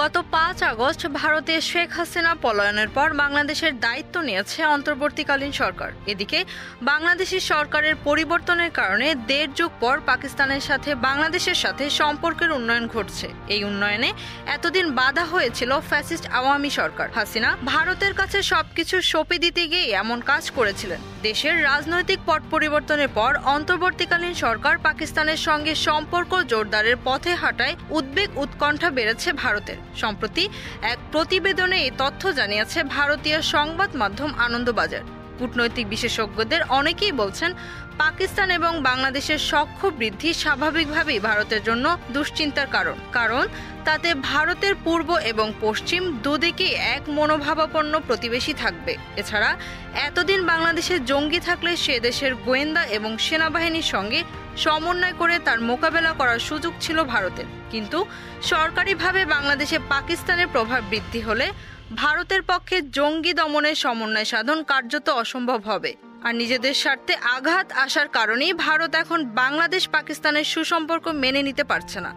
গত ৫ আগস্ট ভারতে শেখ হাসিনা পলায়নের পর বাংলাদেশের দায়িত্ব নিয়েছে অন্তর্বর্তীকালীন সরকার। এদিকে বাংলাদেশি সরকারের পরিবর্তনের কারণে ১.৫ যুগ পর পাকিস্তানের সাথে বাংলাদেশের সাথে সম্পর্কের উন্নয়ন ঘটছে। এই উন্নয়নে এতদিন বাধা হয়েছিল ফ্যাসিস্ট আওয়ামী সরকার। হাসিনা ভারতের কাছে সবকিছু সঁপে দিতে গিয়ে এমন কাজ করেছিলেন। দেশের রাজনৈতিক পট পরিবর্তনের পর অন্তর্বর্তীকালীন সরকার পাকিস্তানের সঙ্গে সম্পর্ক জোরদারের পথে হাঁটায় উদ্বেগ উৎকণ্ঠা বেড়েছে ভারতের। সম্প্রতি এক প্রতিবেদনে এই তথ্য জানিয়েছে ভারতীয় সংবাদ মাধ্যম আনন্দবাজার। কূটনৈতিক বিশেষজ্ঞদের অনেকেই বলছেন, পাকিস্তান এবং বাংলাদেশের সখ্য বৃদ্ধি স্বাভাবিকভাবেই ভারতের জন্য দুশ্চিন্তার কারণ তাতে ভারতের পূর্ব এবং পশ্চিম দুদিকেই এক মনোভাবাপন্ন প্রতিবেশী থাকবে। এছাড়া এতদিন বাংলাদেশে জঙ্গি থাকলে সে দেশের গোয়েন্দা এবং সেনাবাহিনীর সঙ্গে সমন্বয় করে তার মোকাবেলা করার সুযোগ ছিল ভারতের। কিন্তু সরকারিভাবে বাংলাদেশে পাকিস্তানের প্রভাব বৃদ্ধি হলে ভারতের পক্ষে জঙ্গি দমনের সমন্বয় সাধন কার্যত অসম্ভব হবে। আর নিজেদের স্বার্থে আঘাত আসার কারণেই ভারত এখন বাংলাদেশ পাকিস্তানের সুসম্পর্ক মেনে নিতে পারছে না।